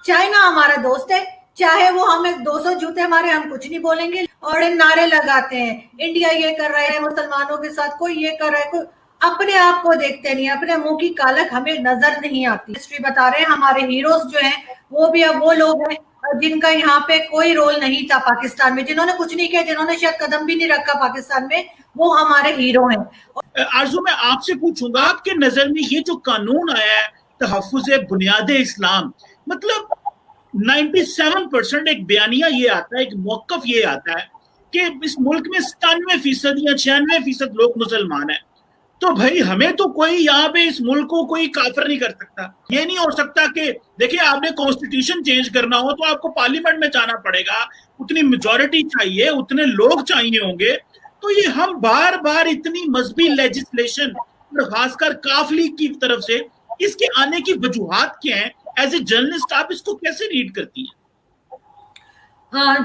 China हमारा दोस्त है, चाहे वो हमें 200 जूते मारे हम कुछ नहीं बोलेंगे। और नारे लगाते हैं इंडिया ये कर रहा है मुसलमानों के साथ, कोई ये कर रहा है, कोई अपने आप को देखते नहीं, अपने मुंह की कालक हमें नजर नहीं आती। हिस्ट्री बता रहे हैं हमारे हीरोज जो हैं वो भी अब वो लोग हैं जिनका यहाँ पे कोई रोल नहीं था पाकिस्तान में, जिन्होंने कुछ नहीं किया, जिन्होंने शायद कदम भी नहीं रखा पाकिस्तान में, वो हमारे हीरो हैं। आरज़ू मैं आपसे पूछूंगा, आपके नजर में ये जो कानून आया है तहफ़्फ़ुज़ बुनियादे इस्लाम, मतलब 97% एक बयानिया ये आता है, एक मौक़िफ़ ये आता है कि इस मुल्क में 97% या 96% लोग मुसलमान हैं, तो भाई हमें तो कोई यहाँ पे इस मुल्क को कोई काफिर नहीं कर सकता। ये नहीं हो सकता कि देखिए आपने कॉन्स्टिट्यूशन चेंज करना हो तो आपको पार्लियामेंट में जाना पड़ेगा, उतनी मेजॉरिटी चाहिए, उतने लोग चाहिए होंगे। तो ये हम बार बार इतनी मजहबी लेजिस्लेशन और खासकर काफ लीग की तरफ से इसके आने की वजूहात क्या है? एज ए जर्नलिस्ट आप इसको कैसे रीड करती हैं?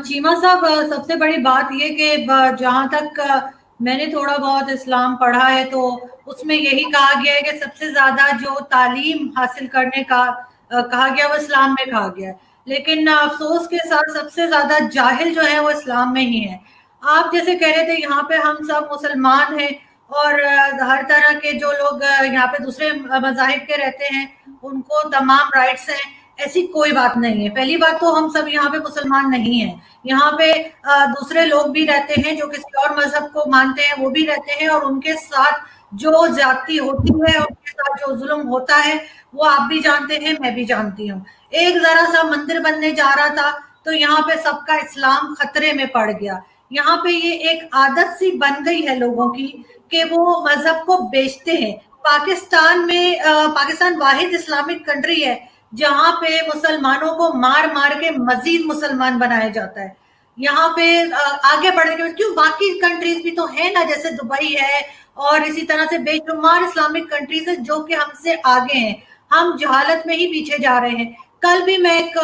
चीमा साहब, सबसे बड़ी बात ये कि जहां तक मैंने थोड़ा बहुत इस्लाम पढ़ा है तो उसमें यही कहा गया है कि सबसे ज्यादा जो तालीम हासिल करने का कहा गया वो इस्लाम में कहा गया है, लेकिन अफसोस के साथ सबसे ज्यादा जाहिल जो है वो इस्लाम में ही है। आप जैसे कह रहे थे यहाँ पे हम सब मुसलमान हैं और हर तरह के जो लोग यहाँ पे दूसरे मजाहिब के रहते हैं उनको तमाम राइट्स हैं, ऐसी कोई बात नहीं है। पहली बात तो हम सब यहाँ पे मुसलमान नहीं हैं, यहाँ पे दूसरे लोग भी रहते हैं जो किसी और मजहब को मानते हैं, वो भी रहते हैं, और उनके साथ जो ज्यादती होती है, उनके साथ जो जुल्म होता है वो आप भी जानते हैं, मैं भी जानती हूँ। एक जरा सा मंदिर बनने जा रहा था तो यहाँ पे सबका इस्लाम खतरे में पड़ गया। यहाँ पे ये एक आदत सी बन गई है लोगों की कि वो मजहब को बेचते हैं। पाकिस्तान में पाकिस्तान वाहिद इस्लामिक कंट्री है जहां पे मुसलमानों को मार मार के मजीद मुसलमान बनाया जाता है। यहाँ पे आगे बढ़ने के बाद क्यों बाकी कंट्रीज भी तो है ना, जैसे दुबई है और इसी तरह से बेशुमार इस्लामिक कंट्रीज है जो कि हमसे आगे हैं, हम जहालत में ही पीछे जा रहे हैं। कल भी मैं एक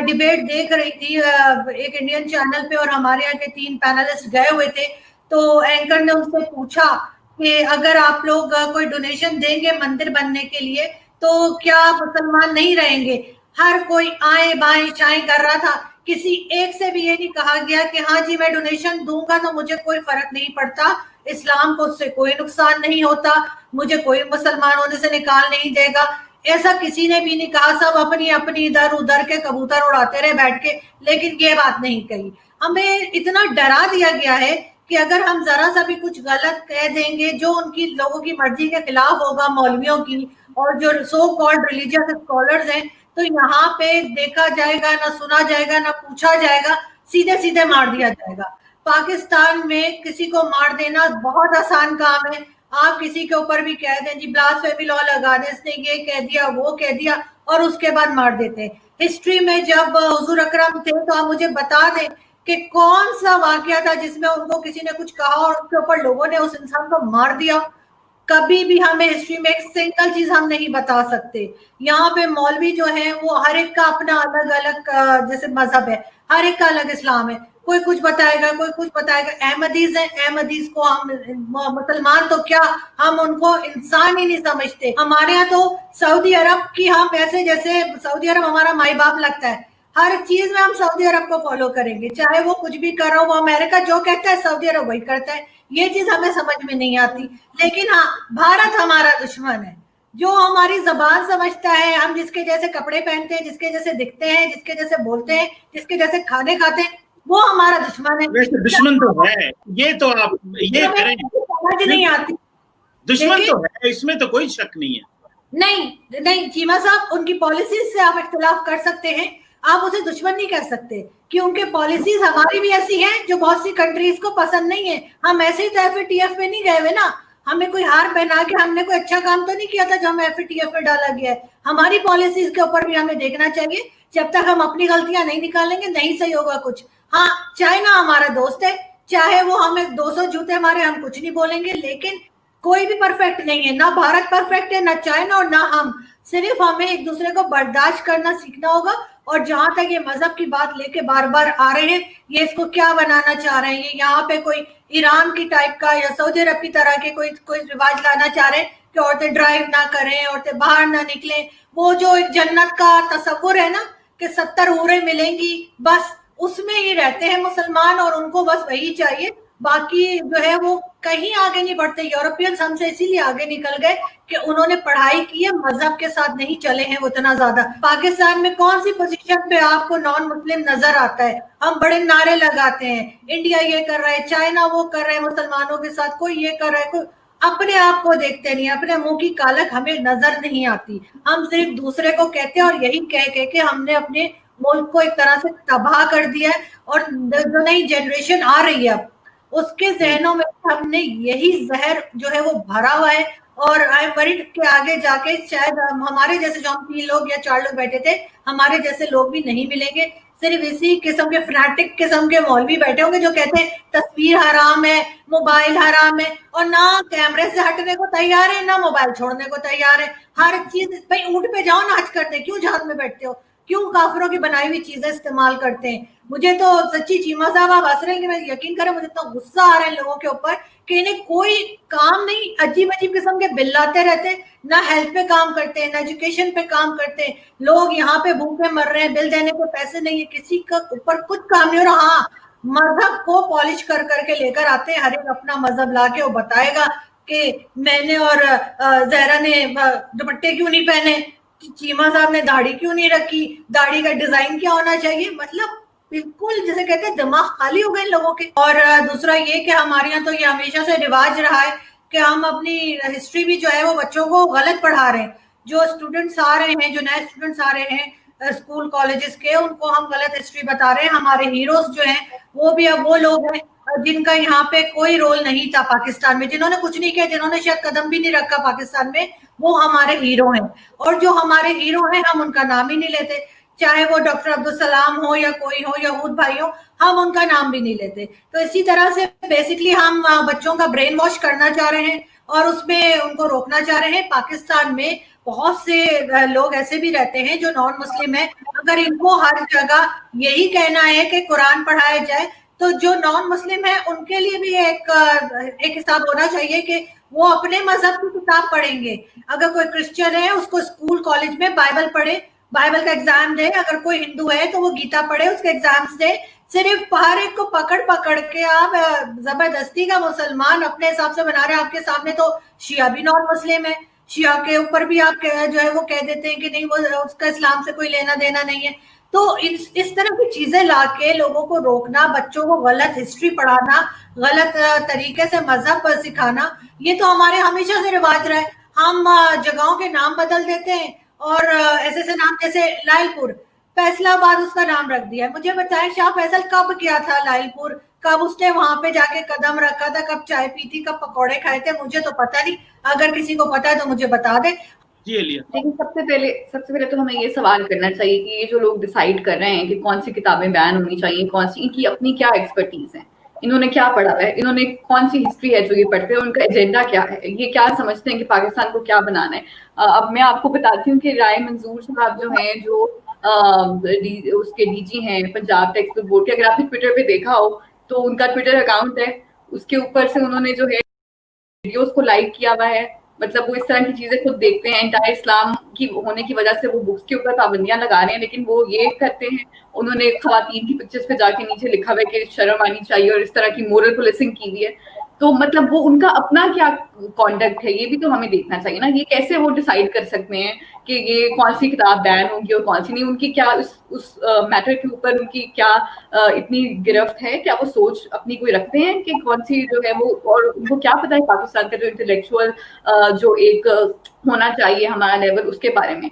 डिबेट देख रही थी एक इंडियन चैनल पे और हमारे यहाँ के 3 पैनलिस्ट गए हुए थे, तो एंकर ने उनसे पूछा कि अगर आप लोग कोई डोनेशन देंगे मंदिर बनने के लिए तो क्या मुसलमान नहीं रहेंगे? हर कोई आए बाएं चाएं कर रहा था, किसी एक से भी ये नहीं कहा गया कि हाँ जी मैं डोनेशन दूंगा तो मुझे कोई फर्क नहीं पड़ता, इस्लाम को उससे कोई नुकसान नहीं होता, मुझे कोई मुसलमान होने से निकाल नहीं देगा। ऐसा किसी ने भी नहीं कहा, सब अपनी अपनी इधर उधर के कबूतर उड़ाते रहे बैठ के, लेकिन ये बात नहीं कही। हमें इतना डरा दिया गया है कि अगर हम जरा सा भी कुछ गलत कह देंगे जो उनकी लोगों की मर्जी के खिलाफ होगा, मौलवियों की और जो सो कॉल्ड रिलीजियस स्कॉलर्स हैं, तो यहाँ पे देखा जाएगा, ना सुना जाएगा, ना पूछा जाएगा, सीधे सीधे मार दिया जाएगा। पाकिस्तान में किसी को मार देना बहुत आसान काम है। आप किसी के ऊपर भी कह दें जी ब्लास्फेमी लॉ लगा दें, इसने ये कह दिया वो कह दिया, और उसके बाद मार देते हैं। हिस्ट्री में जब हुजूर अकरम थे तो आप मुझे बता दें कि कौन सा वाकया था जिसमें उनको किसी ने कुछ कहा और उसके ऊपर लोगों ने उस इंसान को मार दिया? कभी भी हमें हिस्ट्री में एक सिंगल चीज हम नहीं बता सकते। यहाँ पे मौलवी जो है वो हर एक का अपना अलग अलग जैसे मजहब है, हर एक का अलग इस्लाम है, कोई कुछ बताएगा कोई कुछ बताएगा। अहमदीज है, अहमदीज को हम मुसलमान तो क्या, हम उनको इंसान ही नहीं समझते। हमारे यहाँ तो सऊदी अरब की हम ऐसे जैसे सऊदी अरब हमारा माई बाप लगता है, हर चीज में हम सऊदी अरब को फॉलो करेंगे, चाहे वो कुछ भी कर रहा हो, वो अमेरिका जो कहता है सऊदी अरब वही करता है। ये चीज हमें समझ में नहीं आती। लेकिन हाँ, भारत हमारा दुश्मन है, जो हमारी जबान समझता है, हम जिसके जैसे कपड़े पहनते हैं, जिसके जैसे दिखते हैं, जिसके जैसे बोलते हैं, जिसके जैसे खाने खाते हैं, वो हमारा दुश्मन है। वैसे दुश्मन तो है, ये तो आप ये करें, समझ नहीं आती। दुश्मन तो है, इसमें तो कोई शक नहीं है। नहीं नहीं चीमा साहब, उनकी पॉलिसीज से आप इख्तिलाफ कर सकते हैं, आप उसे दुश्मन नहीं कह सकते कि उनके पॉलिसीज हमारी भी ऐसी हैं जो बहुत सी कंट्रीज को पसंद नहीं है। हम ऐसे ही तो FATF में नहीं गए हुए ना, हमें कोई हार पहना के हमने कोई अच्छा काम तो नहीं किया था जो हमें FATF में डाला गया है। हमारी पॉलिसीज के ऊपर भी हमें देखना चाहिए, जब तक हम अपनी गलतियां नहीं निकालेंगे नहीं सही होगा कुछ। हाँ, चाइना हमारा दोस्त है, चाहे वो हमें 200 जूते मारे हम कुछ नहीं बोलेंगे, लेकिन कोई भी परफेक्ट नहीं है, ना भारत परफेक्ट है, ना चाइना और ना हम। सिर्फ हमें एक दूसरे को बर्दाश्त करना सीखना होगा। और जहां तक ये मजहब की बात लेके बार बार आ रहे हैं, ये इसको क्या बनाना चाह रहे हैं, ये यहाँ पे कोई ईरान की टाइप का या सऊदी अरब की तरह के कोई रिवाज लाना चाह रहे हैं कि औरतें ड्राइव ना करें, औरतें बाहर ना निकलें। वो जो एक जन्नत का तस्वुर है ना کہ 70 हूरें मिलेंगी, बस उसमें ही रहते हैं मुसलमान और उनको बस वही चाहिए, बाकी जो है वो कहीं आगे नहीं बढ़ते। यूरोपियंस हमसे इसीलिए आगे निकल गए कि उन्होंने पढ़ाई की है, मजहब के साथ नहीं चले हैं वो इतना ज्यादा। पाकिस्तान में कौन सी पोजीशन पे आपको नॉन मुस्लिम नजर आता है? हम बड़े नारे लगाते हैं, इंडिया ये कर रहा है, चाइना वो कर रहा है मुसलमानों के साथ, कोई ये कर रहा है, कोई अपने आप को देखते नहीं, अपने मुंह की कालक हमें नजर नहीं आती। हम सिर्फ दूसरे को कहते हैं और यही कह कह के हमने अपने मुल्क को एक तरह से तबाह कर दिया है। और जो नई जनरेशन आ रही है अब, उसके जहनों में हमने यही जहर जो है वो भरा हुआ है। और आई एम वरीड के आगे जाके शायद हमारे जैसे जो हम 3 लोग या 4 लोग बैठे थे, हमारे जैसे लोग भी नहीं मिलेंगे। सिर्फ इसी किस्म के फ्रैटिक किस्म के मौलवी बैठे होंगे जो कहते हैं तस्वीर हराम है, मोबाइल हराम है, और ना कैमरे से हटने को तैयार है ना मोबाइल छोड़ने को तैयार है। हर चीज, भाई ऊंट पे जाओ नाच करते, क्यों जहाज में बैठते हो? क्यों काफिरों की बनाई हुई चीजें इस्तेमाल करते हैं? मुझे तो सच्ची चीमा साहब आप हंस रहे हैं कि मैं यकीन करें, मुझे इतना गुस्सा आ रहा है लोगों के ऊपर कि इन्हें कोई काम नहीं, अजीब अजीब किस्म के बिल लाते रहते, ना हेल्थ पे काम करते हैं, ना एजुकेशन पे काम करते हैं। लोग यहाँ पे भूखे मर रहे हैं, बिल देने को पैसे नहीं है, किसी का ऊपर कुछ काम नहीं हो रहा। हाँ, मजहब को पॉलिश कर करके लेकर आते हैं, हर एक अपना मजहब लाके वो बताएगा कि मैंने और जहरा ने दुपट्टे क्यों नहीं पहने, चीमा साहब ने दाढ़ी क्यों नहीं रखी, दाढ़ी का डिजाइन क्या होना चाहिए। मतलब बिल्कुल जैसे कहते हैं दिमाग खाली हो गए लोगों के। और दूसरा ये कि हमारे यहाँ तो ये हमेशा से रिवाज रहा है कि हम अपनी हिस्ट्री भी जो है वो बच्चों को गलत पढ़ा रहे हैं। जो स्टूडेंट्स आ रहे हैं, जो नए स्टूडेंट्स आ रहे हैं स्कूल कॉलेजेस के, उनको हम गलत हिस्ट्री बता रहे हैं। हमारे हीरोज जो हैं वो भी अब वो लोग हैं जिनका यहाँ पे कोई रोल नहीं था पाकिस्तान में, जिन्होंने कुछ नहीं किया, जिन्होंने शायद कदम भी नहीं रखा पाकिस्तान में, वो हमारे हीरो हैं। और जो हमारे हीरो हैं हम उनका नाम ही नहीं लेते, चाहे वो डॉक्टर अब्दुल सलाम हो या कोई हो, यहूद भाई हो, हम उनका नाम भी नहीं लेते। तो इसी तरह से बेसिकली हम बच्चों का ब्रेन वॉश करना चाह रहे हैं और उसमें उनको रोकना चाह रहे हैं। पाकिस्तान में बहुत से लोग ऐसे भी रहते हैं जो नॉन मुस्लिम है, अगर इनको हर जगह यही कहना है कि कुरान पढ़ाया जाए, तो जो नॉन मुस्लिम है उनके लिए भी एक हिसाब होना चाहिए कि वो अपने मजहब की किताब पढ़ेंगे। अगर कोई क्रिश्चियन है उसको स्कूल कॉलेज में बाइबल पढ़े, बाइबल का एग्जाम दे। अगर कोई हिंदू है तो वो गीता पढ़े, उसके एग्जाम्स दे। सिर्फ हर एक को पकड़ पकड़ के आप जबरदस्ती का मुसलमान अपने हिसाब से बना रहे हैं। आपके सामने तो शिया भी नॉन मुस्लिम है, शिया के ऊपर भी आप जो है वो कह देते हैं कि नहीं वो उसका इस्लाम से कोई लेना देना नहीं है। तो इस तरह की चीजें लाके लोगों को रोकना, बच्चों को गलत हिस्ट्री पढ़ाना, गलत तरीके से मजहब पर सिखाना, ये तो हमारे हमेशा से रिवाज रहा है। हम जगहों के नाम बदल देते हैं और ऐसे ऐसे नाम, जैसे लायलपुर, फैसलाबाद उसका नाम रख दिया। मुझे बताएं शाह फैसल कब किया था लायलपुर, कब उसने वहां पे जाके कदम रखा था, कब चाय पी थी, कब पकौड़े खाए थे, मुझे तो पता नहीं। अगर किसी को पता है तो मुझे बता दे। लेकिन सबसे पहले तो हमें ये सवाल करना चाहिए कि ये जो लोग डिसाइड कर रहे हैं कि कौन सी किताबें बैन होनी चाहिए, कौन सी, इनकी अपनी क्या एक्सपर्टीज है, इन्होंने क्या पढ़ा है, इन्होंने कौन सी हिस्ट्री है जो ये पढ़ते हैं, उनका एजेंडा क्या है, ये क्या समझते हैं कि पाकिस्तान को क्या बनाना है। अब मैं आपको बताती हूँ कि राय मंजूर साहब जो हैं, जो उसके डीजी हैं पंजाब टेक्सट बोर्ड के, अगर आपने ट्विटर पे देखा हो तो उनका ट्विटर अकाउंट है, उसके ऊपर से उन्होंने जो है वीडियोस को लाइक किया हुआ है। मतलब वो इस तरह की चीजें खुद देखते हैं, एंटायर इस्लाम की होने की वजह से वो बुक्स के ऊपर पाबंदियां लगा रहे हैं, लेकिन वो ये करते हैं, उन्होंने खवातीन की पिक्चर्स पे जाके नीचे लिखा हुआ है कि शर्म आनी चाहिए और इस तरह की मोरल पुलिसिंग की हुई है। तो मतलब वो उनका अपना क्या कॉन्डक्ट है, ये भी तो हमें देखना चाहिए ना। ये कैसे वो डिसाइड कर सकते हैं कि ये कौन सी किताब बैन होगी और कौन सी नहीं, उनकी क्या उस मैटर के ऊपर उनकी क्या इतनी गिरफ्त है, क्या वो सोच अपनी कोई रखते हैं कि कौन सी जो है वो, और उनको क्या पता है पाकिस्तान का जो इंटेलेक्चुअल जो एक होना चाहिए हमारा लेवल, उसके बारे में।